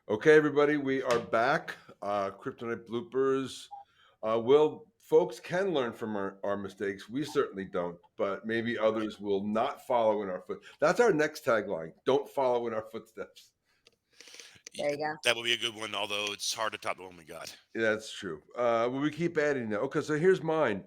Okay, everybody, we are back. Kryptonite bloopers. Folks can learn from our mistakes. We certainly don't, but maybe others will not follow in our foot. That's our next tagline. Don't follow in our footsteps. There you Y- go. That would be a good one, although it's hard to top the one we got. That's true. Well, we keep adding now. Okay, so here's mine.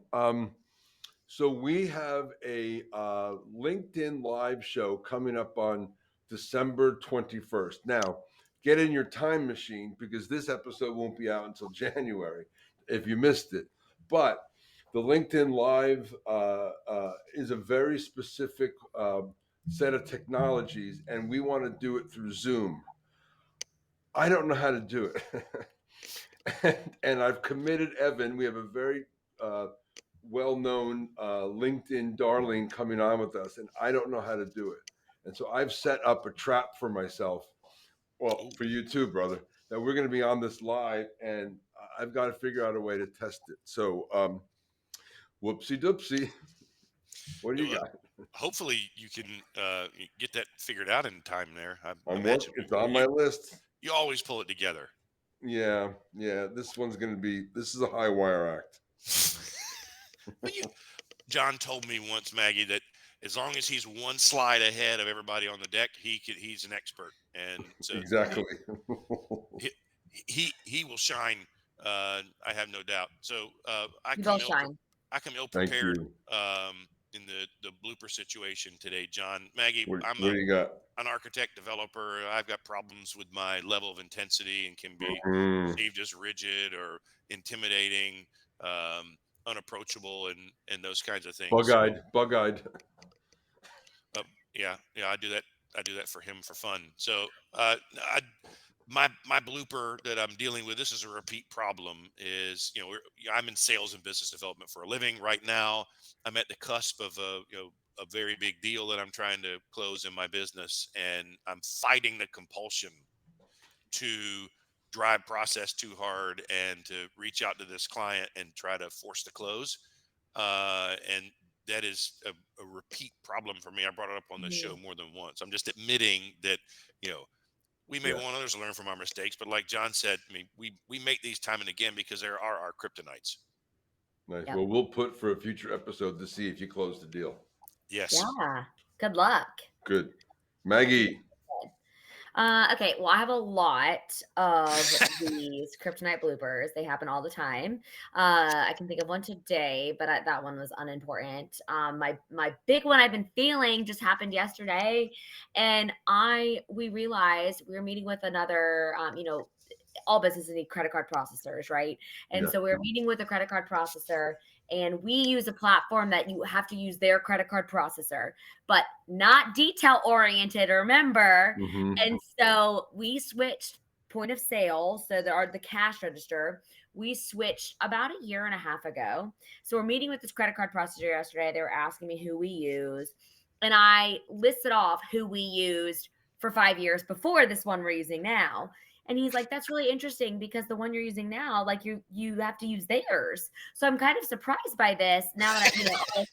So we have a LinkedIn live show coming up on December 21st. Now, get in your time machine because this episode won't be out until January if you missed it. But the LinkedIn Live is a very specific set of technologies, and we want to do it through Zoom. I don't know how to do it. and I've committed Evan. We have a very well-known LinkedIn darling coming on with us, and I don't know how to do it. And so I've set up a trap for myself. Well, Ooh, for you too, brother. That we're going to be on this live, and I've got to figure out a way to test it. So, whoopsie doopsie. What do you well, got? hopefully you can get that figured out in time there. I I'm working. imagine It's on my list. you always pull it together. Yeah, yeah. This one's going to be. This is a high wire act. But John told me once, Maggie, that as long as he's one slide ahead of everybody on the deck, he's an expert, and so Exactly. he he will shine. I have no doubt. So You both shine. I come ill Thank prepared you. in the blooper situation today, John. Maggie, I'm What do you got? an architect developer. I've got problems with my level of intensity and can be Mhm. perceived as rigid or intimidating, unapproachable, and those kinds of things. Bug-eyed, bug-eyed. Yeah, I do that. I do that for him for fun. So my blooper that I'm dealing with, this is a repeat problem. Is I'm in sales and business development for a living right now. I'm at the cusp of a very big deal that I'm trying to close in my business, and I'm fighting the compulsion to drive process too hard and to reach out to this client and try to force the close. And that is a repeat problem for me. I brought it up on the show Mhm. more than once. I'm just admitting that, you know, we may Yeah, want others to learn from our mistakes, but like John said, I mean, we make these time and again because there are our kryptonites. nice. Yep. Well, we'll put for a future episode to see if you close the deal. Yes. Yeah. Good luck. Good. Maggie. Okay, well, I have a lot of these kryptonite bloopers. They happen all the time. I can think of one today, but that one was unimportant. My big one I've been feeling just happened yesterday, and we realized we were meeting with another, all businesses need credit card processors, right? And Yeah. so we were meeting with a credit card processor, and we use a platform that you have to use their credit card processor, but not detail oriented, remember? Mm-hmm. And so we switched point of sale. So there are the cash register. We switched about a year and a half ago. So we're meeting with this credit card processor yesterday. They were asking me who we use. And I listed off who we used for 5 years before this one we're using now. And he's like, that's really interesting because the one you're using now, like you have to use theirs. So I'm kind of surprised by this now that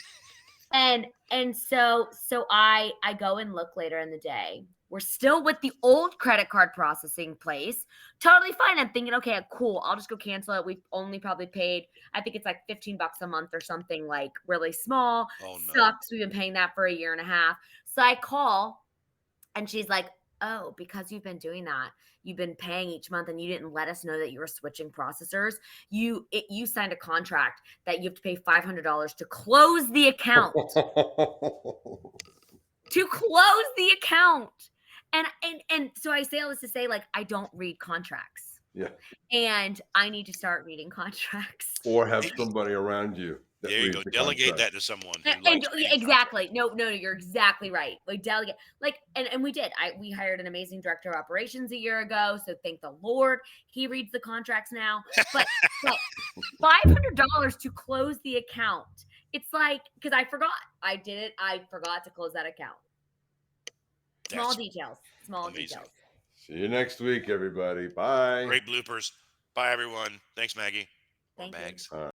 and so I go and look later in the day. We're still with the old credit card processing place. Totally fine. I'm thinking, okay, cool. I'll just go cancel it. We've only probably paid, I think it's like $15 a month or something like really small. Oh no. Sucks. We've been paying that for a year and a half. So I call and she's like, oh, because you've been doing that, you've been paying each month and you didn't let us know that you were switching processors. You signed a contract that you have to pay $500 to close the account to close the account. And so I say all this to say, like, I don't read contracts Yeah. and I need to start reading contracts. Or have somebody around you that There you reads go. the Delegate contract. that to someone who And likes yeah, reading contracts. exactly. No, you're exactly right. Like delegate, like, and we did. We hired an amazing director of operations a year ago. So thank the Lord he reads the contracts now. But $500 to close the account. It's like because I forgot. I did it. I forgot to close that account. Small That's details. Small amazing. details. See you next week, everybody. Bye. Great bloopers. Bye everyone. Thanks, Maggie. Or Thank you. Mags. All right.